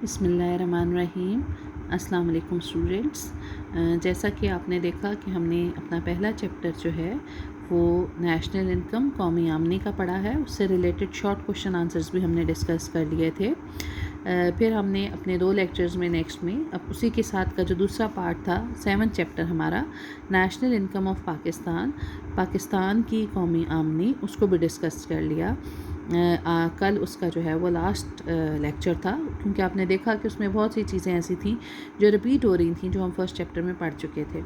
بسم اللہ الرحمن الرحیم۔ السلام علیکم اسٹوڈنٹس۔ جیسا کہ آپ نے دیکھا کہ ہم نے اپنا پہلا چیپٹر جو ہے وہ نیشنل انکم قومی آمدنی کا پڑھا ہے، اس سے ریلیٹڈ شارٹ کوشچن آنسرز بھی ہم نے ڈسکس کر لیے تھے۔ پھر ہم نے اپنے 2 لیکچرز میں نیکسٹ میں اب اسی کے ساتھ کا جو دوسرا پارٹ تھا 7 چیپٹر ہمارا نیشنل انکم آف پاکستان کی قومی آمدنی، اس کو بھی ڈسکس کر لیا۔ کل اس کا جو ہے وہ لاسٹ لیکچر تھا، کیونکہ آپ نے دیکھا کہ اس میں بہت سی چیزیں ایسی تھیں جو ریپیٹ ہو رہی تھیں جو ہم فرسٹ چیپٹر میں پڑھ چکے تھے۔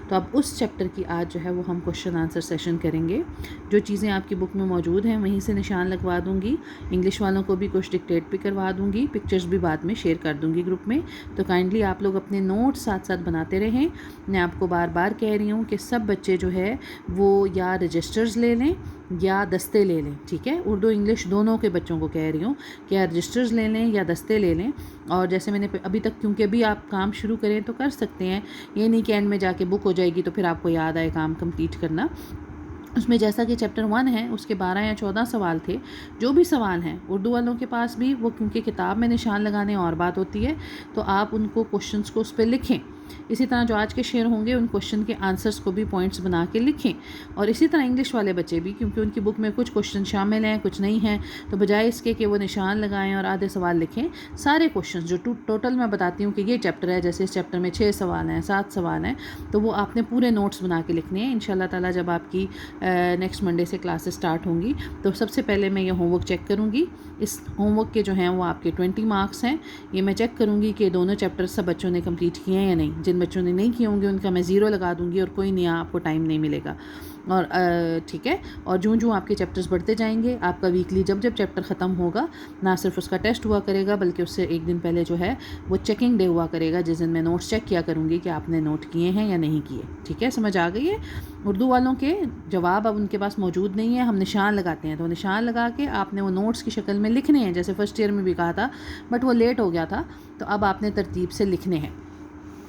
تو اب اس چیپٹر کی آج جو ہے وہ ہم کوشچن آنسر سیشن کریں گے۔ جو چیزیں آپ کی بک میں موجود ہیں وہیں سے نشان لگوا دوں گی، انگلش والوں کو بھی کچھ ڈکٹیٹ بھی کروا دوں گی، پکچرز بھی بعد میں شیئر کر دوں گی گروپ میں۔ تو کائنڈلی آپ لوگ اپنے نوٹ ساتھ ساتھ بناتے رہیں۔ میں آپ کو بار بار کہہ رہی ہوں کہ سب بچے جو ہے وہ یا رجسٹرز لے لیں یا دستے لے لیں، ٹھیک ہے؟ اردو انگلش دونوں کے بچوں کو کہہ رہی ہوں کہ یا رجسٹرز لے لیں یا دستے لے لیں۔ اور جیسے میں نے ابھی تک، کیونکہ ابھی آپ کام شروع کریں تو کر سکتے ہیں، یہ نہیں کہ اینڈ میں جا کے بک ہو جائے گی تو پھر آپ کو یاد آئے کام کمپلیٹ کرنا۔ اس میں جیسا کہ چیپٹر 1 ہے اس کے 12 یا 14 سوال تھے۔ جو بھی سوال ہیں اردو والوں کے پاس بھی، وہ کیونکہ کتاب میں نشان لگانے اور بات ہوتی ہے، تو آپ ان کو کوشچنس کو اس پہ لکھیں۔ اسی طرح جو آج کے شیئر ہوں گے ان کوشچن کے آنسرس کو بھی پوائنٹس بنا کے لکھیں۔ اور اسی طرح انگلش والے بچے بھی، کیونکہ ان کی بک میں کچھ کوشچن شامل ہیں کچھ نہیں ہیں، تو بجائے اس کے کہ وہ نشان لگائیں اور آدھے سوال لکھیں، سارے کوشچنس جو ٹوٹل میں بتاتی ہوں کہ یہ چیپٹر ہے، جیسے اس چیپٹر میں 6 سوال ہیں 7 سوال ہیں، تو وہ آپ نے پورے نوٹس بنا کے لکھنے ہیں۔ انشاءاللہ تعالیٰ جب آپ کی نیکسٹ منڈے سے کلاسز سٹارٹ ہوں گی تو سب سے پہلے میں یہ ہوم ورک چیک کروں گی۔ اس ہوم ورک کے جو ہیں وہ آپ کے 20 مارکس ہیں۔ یہ میں چیک کروں گی کہ دونوں چیپٹر سب بچوں نے کمپلیٹ کیے ہیں یا نہیں۔ جن بچوں نے نہیں کیے ہوں گے ان کا میں 0 لگا دوں گی اور کوئی نیا آپ کو ٹائم نہیں ملے گا، اور ٹھیک ہے؟ اور جو آپ کے چیپٹرز بڑھتے جائیں گے، آپ کا ویکلی جب چیپٹر ختم ہوگا، نہ صرف اس کا ٹیسٹ ہوا کرے گا بلکہ اس سے ایک دن پہلے جو ہے وہ چیکنگ ڈے ہوا کرے گا، جس دن میں نوٹس چیک کیا کروں گی کہ آپ نے نوٹ کیے ہیں یا نہیں کیے۔ ٹھیک ہے، سمجھ آ گئی ہے؟ اردو والوں کے جواب اب ان کے پاس موجود نہیں ہے، ہم نشان لگاتے ہیں، تو نشان لگا کے آپ نے وہ نوٹس کی شکل میں لکھنے ہیں، جیسے فرسٹ ایئر میں بھی کہا تھا، بٹ وہ لیٹ ہو گیا تھا، تو اب آپ نے ترتیب سے لکھنے ہیں۔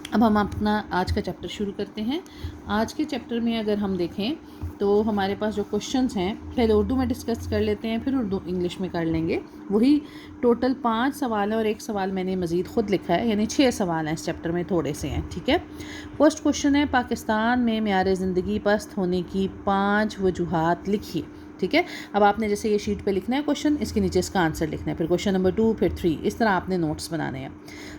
اب ہم اپنا آج کا چیپٹر شروع کرتے ہیں۔ آج کے چیپٹر میں اگر ہم دیکھیں تو ہمارے پاس جو کوشچنز ہیں، پہلے اردو میں ڈسکس کر لیتے ہیں، پھر اردو انگلش میں کر لیں گے۔ وہی ٹوٹل 5 سوال ہیں اور 1 سوال میں نے مزید خود لکھا ہے، یعنی 6 سوال ہیں اس چیپٹر میں، تھوڑے سے ہیں، ٹھیک ہے؟ فرسٹ کوشچن ہے، پاکستان میں معیار زندگی پست ہونے کی 5 وجوہات لکھیے۔ ٹھیک ہے؟ اب آپ نے جیسے یہ شیٹ پہ لکھنا ہے کوشچن، اس کے نیچے اس کا آنسر لکھنا ہے، پھر کوشچن نمبر 2، پھر 3، اس طرح آپ نے نوٹس بنانے ہیں۔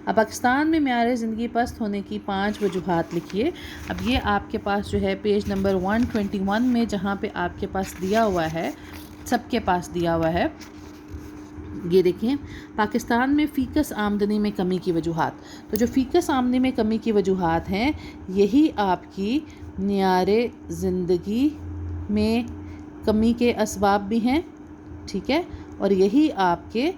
اب پاکستان میں معیار زندگی پست ہونے کی 5 وجوہات لکھیے۔ اب یہ آپ کے پاس جو ہے پیج نمبر 121 میں، جہاں پہ آپ کے پاس دیا ہوا ہے، سب کے پاس دیا ہوا ہے، یہ دیکھیں، پاکستان میں فیکس آمدنی میں کمی کی وجوہات۔ تو جو فیکس آمدنی میں کمی کی وجوہات ہیں، یہی آپ کی معیار زندگی میں کمی کے اسباب بھی ہیں، ٹھیک ہے؟ اور یہی آپ کے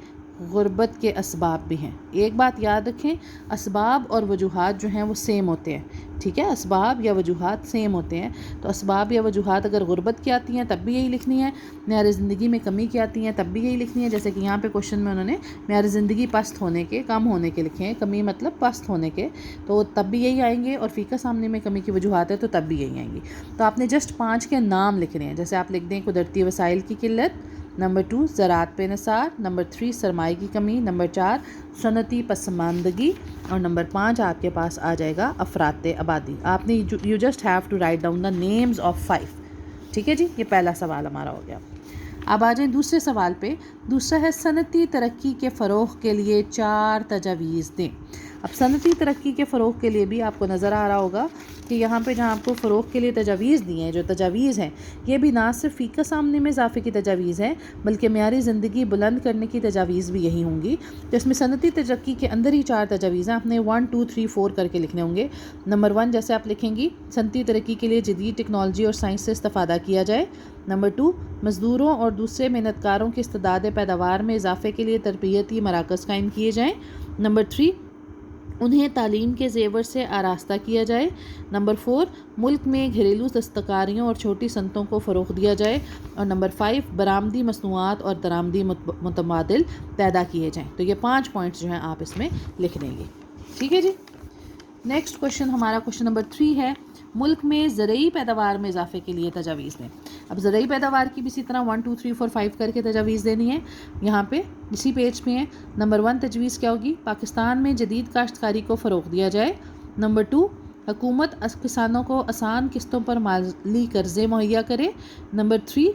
غربت کے اسباب بھی ہیں۔ ایک بات یاد رکھیں، اسباب اور وجوہات جو ہیں وہ سیم ہوتے ہیں، ٹھیک ہے؟ اسباب یا وجوہات سیم ہوتے ہیں، تو اسباب یا وجوہات اگر غربت کی آتی ہیں تب بھی یہی لکھنی ہے، معیار زندگی میں کمی کی آتی ہیں تب بھی یہی لکھنی ہے۔ جیسے کہ یہاں پہ کوشچن میں انہوں نے معیار زندگی پست ہونے کے، کم ہونے کے لکھے ہیں، کمی مطلب پست ہونے کے، تو تب بھی یہی آئیں گے، اور فیکس آمدنی میں کمی کی وجوہات ہے تو تب بھی یہی آئیں گی۔ تو آپ نے جسٹ 5 کے نام لکھنے ہیں، جیسے آپ لکھ دیں قدرتی وسائل کی قلت، نمبر 2 زراعت پہ انحصار، نمبر 3 سرمائے کی کمی، نمبر 4 صنعتی پسماندگی، اور نمبر 5 آپ کے پاس آ جائے گا افراد آبادی۔ آپ نے you just have to write down the names of 5۔ ٹھیک ہے جی، یہ پہلا سوال ہمارا ہو گیا۔ اب آ جائیں دوسرے سوال پہ۔ دوسرا ہے صنعتی ترقی کے فروغ کے لیے 4 تجاویز دیں۔ اب صنعتی ترقی کے فروغ کے لیے بھی آپ کو نظر آ رہا ہوگا کہ یہاں پہ جہاں آپ کو فروغ کے لیے تجاویز دی ہیں، جو تجاویز ہیں، یہ بھی نہ صرف فیکس آمدنی میں اضافے کی تجاویز ہیں بلکہ معیاری زندگی بلند کرنے کی تجاویز بھی یہی ہوں گی۔ تو اس میں صنعتی ترقی کے اندر ہی 4 تجاویز ہیں، آپ نے 1 2 3 4 کر کے لکھنے ہوں گے۔ نمبر 1 جیسے آپ لکھیں گی، صنعتی ترقی کے لیے جدید ٹیکنالوجی اور سائنس سے استفادہ کیا جائے۔ نمبر 2 مزدوروں اور دوسرے محنت کاروں کی استعداد پیداوار میں اضافے کے لیے تربیتی مراکز قائم کیے جائیں۔ نمبر 3 انہیں تعلیم کے زیور سے آراستہ کیا جائے۔ نمبر 4 ملک میں گھریلو دستکاریوں اور چھوٹی صنعتوں کو فروغ دیا جائے۔ اور نمبر 5 برآمدی مصنوعات اور درآمدی متبادل پیدا کیے جائیں۔ تو یہ 5 پوائنٹس جو ہیں آپ اس میں لکھ دیں گے، ٹھیک ہے جی؟ نیکسٹ کوشچن ہمارا کوشچن نمبر 3 ہے، ملک میں زرعی پیداوار میں اضافے کے لیے تجاویز دیں. اب زرعی پیداوار کی بھی اسی طرح 1 2 3 4 5 کر کے تجاویز دینی ہے. یہاں پہ اسی پیج پہ ہیں. نمبر 1 تجویز کیا ہوگی؟ پاکستان میں جدید کاشتکاری کو فروغ دیا جائے. نمبر 2 حکومت کسانوں کو آسان قسطوں پر مالی قرضے مہیا کرے. نمبر 3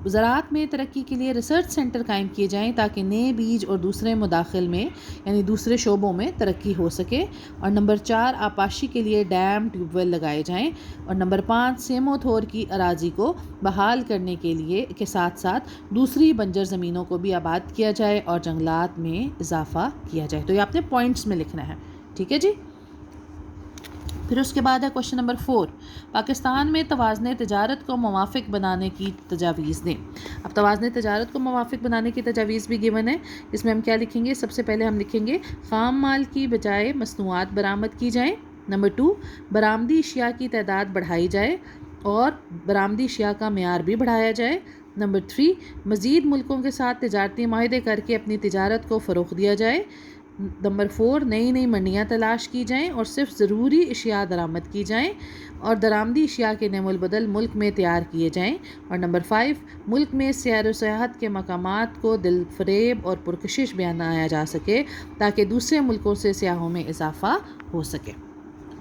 زراعت میں ترقی کے لیے ریسرچ سینٹر قائم کیے جائیں تاکہ نئے بیج اور دوسرے مداخل میں یعنی دوسرے شعبوں میں ترقی ہو سکے. اور نمبر 4 آبپاشی کے لیے ڈیم ٹیوب ویل لگائے جائیں. اور نمبر 5 سیمو تھور کی اراضی کو بحال کرنے کے ساتھ ساتھ دوسری بنجر زمینوں کو بھی آباد کیا جائے اور جنگلات میں اضافہ کیا جائے. تو یہ آپ نے پوائنٹس میں لکھنا ہے. ٹھیک ہے جی. پھر اس کے بعد ہے کوشچن نمبر 4، پاکستان میں توازن تجارت کو موافق بنانے کی تجاویز دیں. اب توازن تجارت کو موافق بنانے کی تجاویز بھی گیون ہے. اس میں ہم کیا لکھیں گے؟ سب سے پہلے ہم لکھیں گے خام مال کی بجائے مصنوعات برآمد کی جائیں. نمبر 2 برآمدی اشیاء کی تعداد بڑھائی جائے اور برآمدی اشیاء کا معیار بھی بڑھایا جائے. نمبر 3 مزید ملکوں کے ساتھ تجارتی معاہدے کر کے اپنی تجارت کو فروغ دیا جائے. نمبر 4 نئی نئی منڈیاں تلاش کی جائیں اور صرف ضروری اشیاء درآمد کی جائیں اور درآمدی اشیاء کے نعم البدل ملک میں تیار کیے جائیں. اور نمبر 5 ملک میں سیر و سیاحت کے مقامات کو دل فریب اور پرکشش بنایا جا سکے تاکہ دوسرے ملکوں سے سیاحوں میں اضافہ ہو سکے.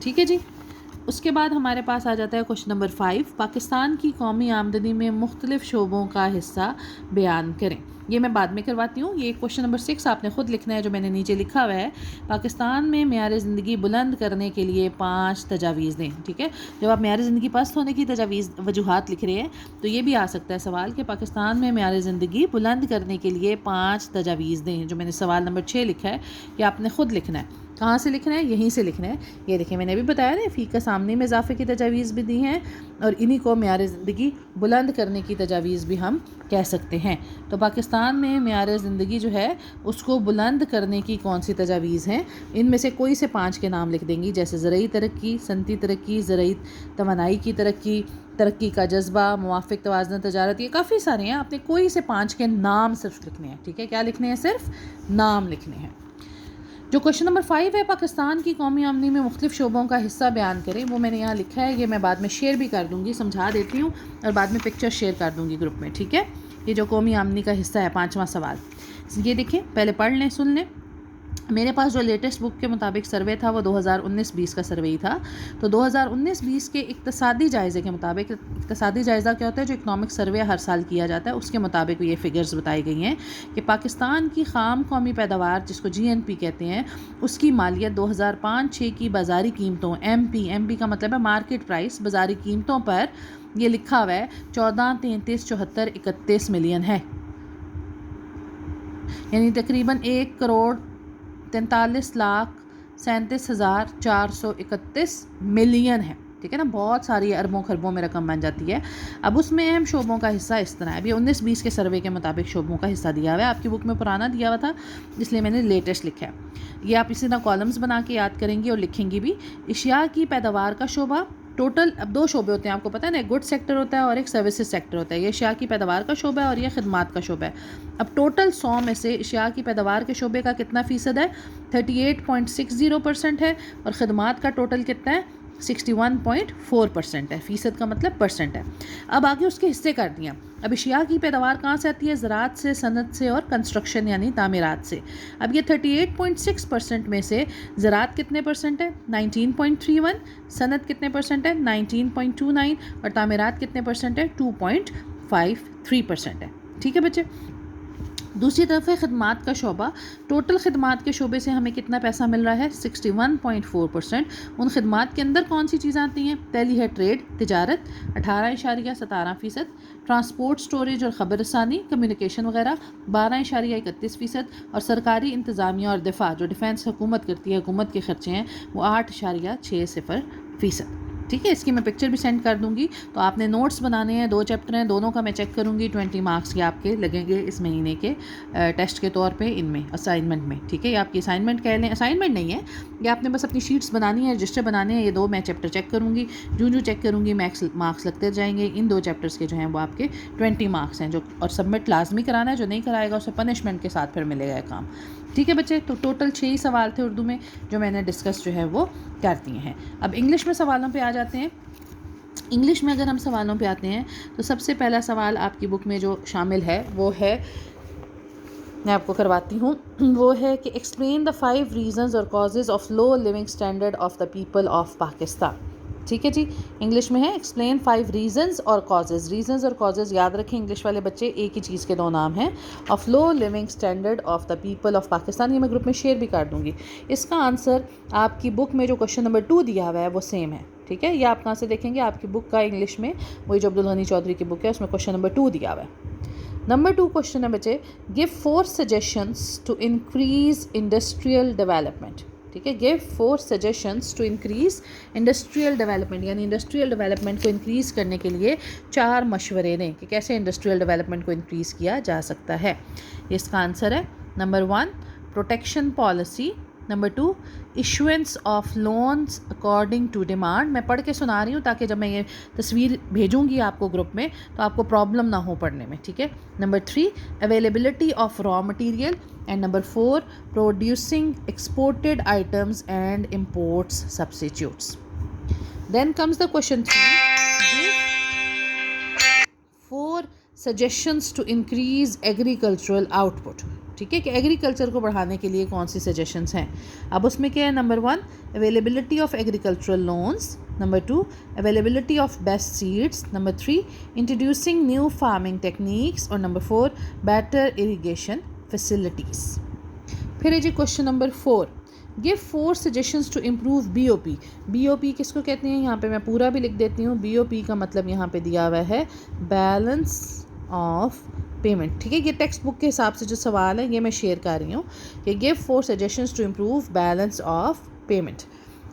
ٹھیک ہے جی. اس کے بعد ہمارے پاس آ جاتا ہے کوشچن نمبر 5، پاکستان کی قومی آمدنی میں مختلف شعبوں کا حصہ بیان کریں. یہ میں بعد میں کرواتی ہوں. یہ کوشچن نمبر 6 آپ نے خود لکھنا ہے جو میں نے نیچے لکھا ہوا ہے. پاکستان میں معیار زندگی بلند کرنے کے لیے 5 تجاویز دیں. ٹھیک ہے. جب آپ معیار زندگی پست ہونے کی وجوہات لکھ رہے ہیں تو یہ بھی آ سکتا ہے سوال کہ پاکستان میں معیار زندگی بلند کرنے کے لیے 5 تجاویز دیں. جو میں نے سوال نمبر 6 لکھا ہے یہ آپ نے خود لکھنا ہے. کہاں سے لکھنا ہے؟ یہیں سے لکھنا ہے. یہ دیکھیں میں نے بھی بتایا نا، فی کا سامنے میں اضافے کی تجاویز بھی دی ہیں اور انہی کو معیار زندگی بلند کرنے کی تجاویز بھی ہم کہہ سکتے ہیں. تو پاکستان میں معیار زندگی جو ہے اس کو بلند کرنے کی کون سی تجاویز ہیں؟ ان میں سے کوئی سے 5 کے نام لکھ دیں گی، جیسے زرعی ترقی، صنعتی ترقی، زرعی توانائی کی ترقی، ترقی کا جذبہ، موافق توازن تجارت. یہ کافی سارے ہیں. آپ نے کوئی سے 5 کے نام صرف لکھنے ہیں. ٹھیک ہے. کیا لکھنے ہیں؟ صرف نام لکھنے ہیں. جو کوشچن نمبر 5 ہے، پاکستان کی قومی آمدنی میں مختلف شعبوں کا حصہ بیان کریں، وہ میں نے یہاں لکھا ہے. یہ میں بعد میں شیئر بھی کر دوں گی، سمجھا دیتی ہوں اور بعد میں پکچر شیئر کر دوں گی گروپ میں. ٹھیک ہے. یہ جو قومی آمدنی کا حصہ ہے 5واں سوال، یہ دیکھیں پہلے پڑھ لیں، سن لیں. میرے پاس جو لیٹسٹ بک کے مطابق سروے تھا وہ 2019-20 کا سروے ہی تھا. تو 2019-20 کے اقتصادی جائزے کے مطابق، اقتصادی جائزہ کیا ہوتا ہے؟ جو اکنامک سروے ہر سال کیا جاتا ہے، اس کے مطابق یہ فگرز بتائی گئی ہیں کہ پاکستان کی خام قومی پیداوار جس کو GNP کہتے ہیں، اس کی مالیت 2005-6 کی بازاری قیمتوں MP کا مطلب ہے مارکیٹ پرائس، بازاری قیمتوں پر یہ لکھا ہوا ہے 14,33,74,31 ملین ہے. یعنی تقریباً 1,43,37,431 ملین ہے. ٹھیک ہے نا. بہت ساری اربوں خربوں میں رقم بن جاتی ہے. اب اس میں اہم شعبوں کا حصہ اس طرح ہے. اب یہ 19-20 کے سروے کے مطابق شعبوں کا حصہ دیا ہوا ہے. آپ کی بک میں پرانا دیا ہوا تھا اس لیے میں نے لیٹسٹ لکھا ہے. یہ آپ اسی طرح کالمز بنا کے یاد کریں گی اور لکھیں گی بھی. اشیاء کی پیداوار کا شعبہ ٹوٹل، اب 2 شعبے ہوتے ہیں آپ کو پتہ ہے نا، ایک گڈ سیکٹر ہوتا ہے اور ایک سروسز سیکٹر ہوتا ہے. یہ اشیاء کی پیداوار کا شعبہ ہے اور یہ خدمات کا شعبہ ہے. اب ٹوٹل 100 میں سے اشیاء کی پیداوار کے شعبے کا کتنا فیصد ہے؟ 38.60% ہے اور خدمات کا ٹوٹل کتنا ہے؟ 61.4% ہے. فیصد کا مطلب پرسنٹ ہے. اب آگے اس کے حصے کر دیا. اب اشیاء کی پیداوار کہاں سے آتی ہے؟ زراعت سے، صنعت سے اور کنسٹرکشن یعنی تعمیرات سے. اب یہ 38.6% میں سے زراعت کتنے پرسنٹ ہے؟ 19.31. صنعت کتنے پرسنٹ ہے؟ 19.29. اور تعمیرات کتنے پرسنٹ ہے؟ 2.53% ہے. ٹھیک ہے بچے. دوسری طرف ہے خدمات کا شعبہ. ٹوٹل خدمات کے شعبے سے ہمیں کتنا پیسہ مل رہا ہے؟ 61.4%. ان خدمات کے اندر کون سی چیزیں آتی ہیں؟ پہلی ہے ٹریڈ، تجارت 18.17%، ٹرانسپورٹ، سٹوریج اور خبر رسانی، کمیونیکیشن وغیرہ 12.31%، اور سرکاری انتظامیہ اور دفاع جو ڈیفینس حکومت کرتی ہے، حکومت کے خرچے ہیں، وہ 8.60%. ٹھیک ہے. اس کی میں پکچر بھی سینڈ کر دوں گی. تو آپ نے نوٹس بنانے ہیں. 2 چیپٹر ہیں، دونوں کا میں چیک کروں گی. 20 مارکس کے آپ کے لگیں گے اس مہینے کے ٹیسٹ کے طور پہ، ان میں اسائنمنٹ میں. ٹھیک ہے. یہ آپ کی اسائنمنٹ کہہ لیں، اسائنمنٹ نہیں ہے یہ، آپ نے بس اپنی شیٹس بنانی ہے، رجسٹر بنانے ہیں. یہ 2 میں چیپٹر چیک کروں گی. جو چیک کروں گی مارکس لگتے جائیں گے. ان 2 چیپٹرس کے جو ہیں وہ آپ کے 20 مارکس ہیں جو، اور سبمٹ لازمی کرانا ہے. جو نہیں کرائے گا اسے پنشمنٹ کے ساتھ پھر ملے گا کام. ٹھیک ہے بچے، تو ٹوٹل 6 ہی سوال تھے اردو میں جو میں نے ڈسکس جو ہے وہ کر دیے ہیں. اب انگلش میں سوالوں پہ آ جاتے ہیں. انگلش میں اگر ہم سوالوں پہ آتے ہیں تو سب سے پہلا سوال آپ کی بک میں جو شامل ہے وہ ہے، میں آپ کو کرواتی ہوں، وہ ہے کہ ایکسپلین دا 5 ریزنز اور causes of low living standard of the people of Pakistan. ٹھیک ہے جی، انگلش میں ہے ایکسپلین 5 ریزنز اور کازز. ریزنز اور کازز یاد رکھیں انگلش والے بچے، ایک ہی چیز کے 2 نام ہیں. Of low living standard of the people of Pakistan, یہ میں گروپ میں شیئر بھی کر دوں گی. اس کا آنسر آپ کی بک میں جو کوشچن نمبر 2 دیا ہوا ہے وہ سیم ہے. ٹھیک ہے، یہ آپ کہاں سے دیکھیں گے؟ آپ کی بک کا انگلش میں وہی جو عبدالغنی چودھری کی بک ہے اس میں کوشچن نمبر 2 دیا ہوا ہے. نمبر 2 کوشچن ہے بچے، give 4 suggestions to increase industrial development. ٹھیک ہے، give 4 suggestions to increase industrial development, یعنی انڈسٹریل ڈیولپمنٹ کو انکریز کرنے کے لیے 4 مشورے دیں کہ کیسے انڈسٹریل ڈیولپمنٹ کو انکریز کیا جا سکتا ہے. اس کا آنسر ہے number 1 protection policy. Number 2 issuance of loans according to demand. میں پڑھ کے سنا رہی ہوں تاکہ جب میں یہ تصویر بھیجوں گی آپ کو گروپ میں تو آپ کو پرابلم نہ ہو پڑھنے میں. ٹھیک ہے. Number 3 availability of raw material. And number 4 producing exported items and imports substitutes. Then comes the question 3 4 suggestions to increase agricultural output. ٹھیک ہے، کہ ایگریکلچر کو بڑھانے کے لیے کون سی سجیشنس ہیں. اب اس میں کیا ہے؟ Number 1 availability of agricultural loans. Number 2 availability of best seeds. Number 3 introducing new farming techniques. اور نمبر 4 بیٹر اریگیشن فیسلٹیز. پھر ہے جی question number 4 give 4 suggestions to improve B O P. B O P کس کو کہتے ہیں؟ یہاں پہ میں پورا بھی لکھ دیتی ہوں. بی او پی کا مطلب یہاں پہ دیا ہوا ہے بیلنس آف پیمنٹ. ٹھیک ہے، یہ ٹیکسٹ بک کے حساب سے جو سوال ہے یہ میں شیئر کر رہی ہوں کہ give 4 suggestions to improve balance of payment.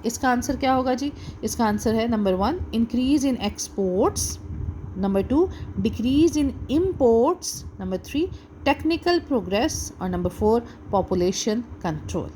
اس کا آنسر کیا ہوگا جی؟ اس کا آنسر ہے number 1 increase in exports. Number 2 decrease in imports. Number 3 technical progress. اور نمبر 4 پاپولیشن کنٹرول.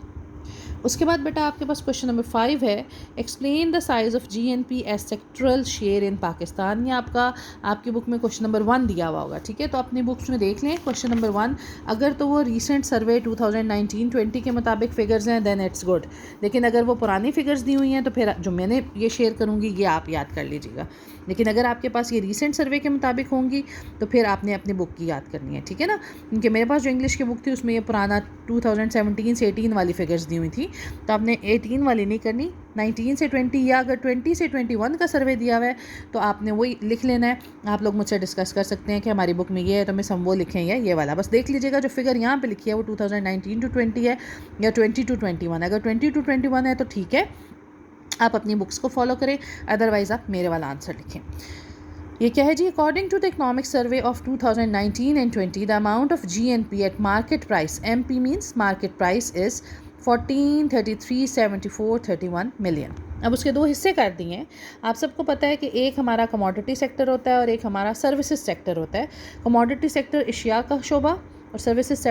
اس کے بعد بیٹا آپ کے پاس کوشچن نمبر 5 ہے explain the size of G N P as sectoral share in Pakistan. یہ آپ کی بک میں کوشچن نمبر 1 دیا ہوا ہوگا. ٹھیک ہے، تو اپنی بکس میں دیکھ لیں کوشچن نمبر 1. اگر تو وہ ریسنٹ سروے 2019-20 کے مطابق فگرز ہیں دین اٹس گڈ، لیکن اگر وہ پرانی فگرز دی ہوئی ہیں تو پھر جو میں نے یہ شیئر کروں گی یہ آپ یاد کر لیجیے گا. لیکن اگر آپ کے پاس یہ ریسنٹ سروے کے مطابق ہوں گی تو پھر آپ نے اپنی بک کی یاد کرنی ہے. ٹھیک ہے نا، کیونکہ میرے پاس جو انگلش کی بک تھی اس میں یہ پرانا 2017 سے 18 والی فگرز دی ہوئی تھی، تو آپ نے 18 والی نہیں کرنی، 19 سے 20 یا اگر 20 سے 21 کا سروے دیا ہوا ہے تو آپ نے وہی لکھ لینا ہے. آپ لوگ مجھ سے ڈسکس کر سکتے ہیں کہ ہماری بک میں یہ ہے تو میں ہم وہ لکھیں یا یہ والا. بس دیکھ لیجیے گا جو فگر یہاں پہ لکھی ہے وہ 2019-20 ہے یا 20-21. اگر 20-21 ہے تو ٹھیک ہے، آپ اپنی بکس کو فالو کریں، ادروائز آپ میرے والا آنسر لکھیں. یہ کیا ہے جی؟ According to the economic survey of 2019 and 20 the amount of G N P at market price. M P means market price is 1433.7431 million. اب اس کے 2 حصے کر دیے ہیں. آپ سب کو پتہ ہے کہ ایک ہمارا کموڈٹی سیکٹر ہوتا ہے اور ایک ہمارا سروسز سیکٹر ہوتا ہے. کموڈٹی سیکٹر اشیاء کا شعبہ اور سروسز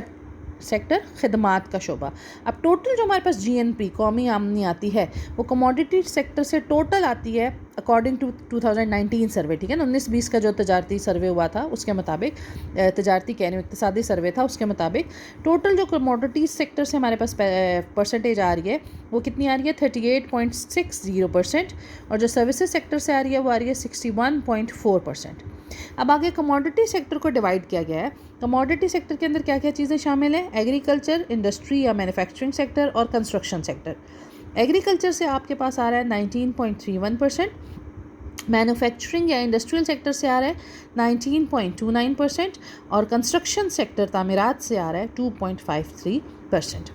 سیکٹر خدمات کا شعبہ. اب ٹوٹل جو ہمارے پاس جی این پی قومی آمدنی آتی ہے وہ کموڈٹی سیکٹر سے ٹوٹل آتی ہے اکارڈنگ ٹو 2019 سروے. ٹھیک ہے نا، 19-20 کا جو تجارتی سروے ہوا تھا اس کے مطابق، تجارتی کہنے اقتصادی سروے تھا اس کے مطابق ٹوٹل جو کموڈٹی سیکٹر سے ہمارے پاس پرسنٹیج آ رہی ہے وہ کتنی آ رہی ہے؟ 38.60%. اور جو سروسز سیکٹر سے آ رہی ہے وہ آ رہی ہے 61.4%. اب آگے کموڈٹی سیکٹر کو ڈیوائڈ کیا گیا ہے. کموڈٹی سیکٹر کے اندر کیا کیا چیزیں شامل ہیں؟ ایگریکلچر، انڈسٹری یا مینوفیکچرنگ سیکٹر اور کنسٹرکشن سیکٹر. ایگریکلچر سے آپ کے پاس آ رہا ہے 19.31%. مینوفیکچرنگ یا انڈسٹریل سیکٹر سے آ رہا ہے 19.29% اور کنسٹرکشن سیکٹر تعمیرات سے آ رہا ہے 2.53%.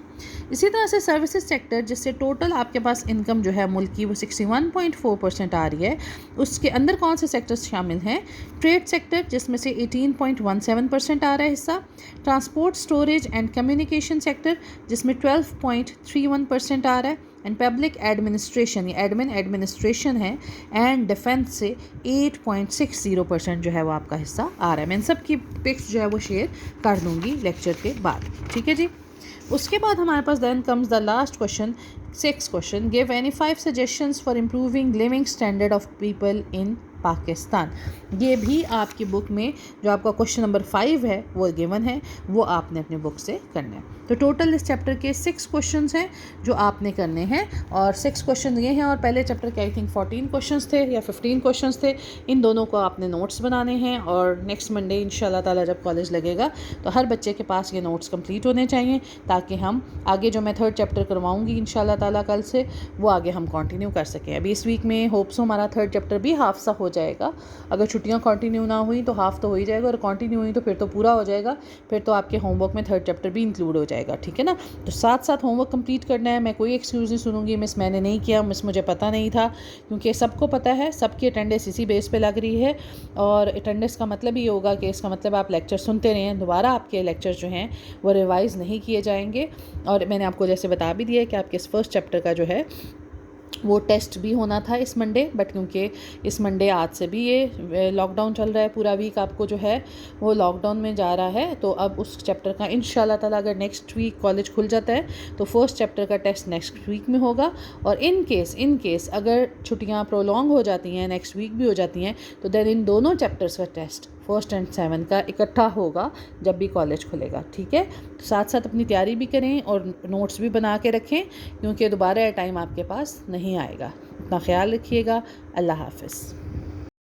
اسی طرح سے سروسز سیکٹر جس سے ٹوٹل آپ کے پاس انکم جو ہے ملک کی وہ 61.4% آ رہی ہے، اس کے اندر کون سے سیکٹرز شامل ہیں؟ ٹریڈ سیکٹر جس میں سے 18.17% آ رہا ہے حصہ. Transport, storage and communication sector جس میں 12.31% آ رہا ہے. اینڈ پبلک ایڈمنسٹریشن، یہ ایڈمنسٹریشن ہے، اینڈ ڈیفینس سے 8.60% جو ہے وہ آپ کا حصہ آ رہا ہے. میں ان سب کی پکس جو ہے وہ شیئر کر دوں گی لیکچر کے بعد. ٹھیک ہے جی. اس کے بعد ہمارے پاس then comes the last question 6 question give any 5 suggestions for improving living standard of people in Pakistan. یہ بھی آپ کی بک میں جو آپ کا کوشچن نمبر 5 ہے وہ گیون ہے، وہ آپ نے اپنے بک سے کرنا ہے. تو ٹوٹل اس چیپٹر کے 6 کوشچنس ہیں جو آپ نے کرنے ہیں، اور 6 کوشچن یہ ہیں، اور پہلے چیپٹر کے آئی تھنک 14 کوشچنس تھے یا 15 کوشچنس تھے. ان دونوں کو آپ نے نوٹس بنانے ہیں، اور نیکسٹ منڈے ان شاء اللہ تعالیٰ جب کالج لگے گا تو ہر بچے کے پاس یہ نوٹس کمپلیٹ ہونے چاہیے، تاکہ ہم آگے جو میں 3rd چیپٹر کرواؤں گی ان شاء اللہ تعالیٰ کل سے، وہ آگے ہم کنٹینیو کر سکیں. ابھی اس ویک میں ہوپس ہمارا 3rd چیپٹر بھی ہاف سا ہو جائے گا. اگر چھٹیاں کنٹینیو نہ ہوئی تو ہاف تو ہو ہی جائے گا، اور کنٹینیو ہوئی تو پھر تو پورا ہو جائے گا. پھر تو آپ کے ہوم ورک میں 3rd چیپٹر بھی انکلوڈ ہو جائے گا. ٹھیک ہے نا؟ تو ساتھ ساتھ ہوم ورک کمپلیٹ کرنا ہے. میں کوئی ایکسکیوز نہیں سنوں گی مس میں نے نہیں کیا، مس مجھے پتہ نہیں تھا، کیونکہ سب کو پتہ ہے، سب کی اٹینڈنس اسی بیس پہ لگ رہی ہے. اور اٹینڈنس کا مطلب یہ ہوگا کہ اس کا مطلب آپ لیکچر سنتے رہیں، دوبارہ آپ کے لیکچر جو ہیں وہ ریوائز نہیں کیے جائیں گے. اور میں نے آپ کو جیسے بتا بھی دیا ہے کہ آپ کے اس 1st چیپٹر کا جو ہے وہ ٹیسٹ بھی ہونا تھا اس منڈے، بٹ کیونکہ اس منڈے آج سے بھی یہ لاک ڈاؤن چل رہا ہے، پورا ویک آپ کو جو ہے وہ لاک ڈاؤن میں جا رہا ہے. تو اب اس چیپٹر کا ان شاء اللہ تعالیٰ اگر نیکسٹ ویک کالج کھل جاتا ہے تو 1st چیپٹر کا ٹیسٹ نیکسٹ ویک میں ہوگا. اور ان کیس اگر چھٹیاں پرولونگ ہو جاتی ہیں، نیکسٹ ویک بھی ہو جاتی ہیں، تو دین ان دونوں چیپٹرز کا ٹیسٹ 1st and 7 کا اکٹھا ہوگا جب بھی کالج کھلے گا. ٹھیک ہے؟ تو ساتھ ساتھ اپنی تیاری بھی کریں اور نوٹس بھی بنا کے رکھیں، کیونکہ دوبارہ ٹائم آپ کے پاس نہیں آئے گا. اپنا خیال رکھیے گا. اللہ حافظ.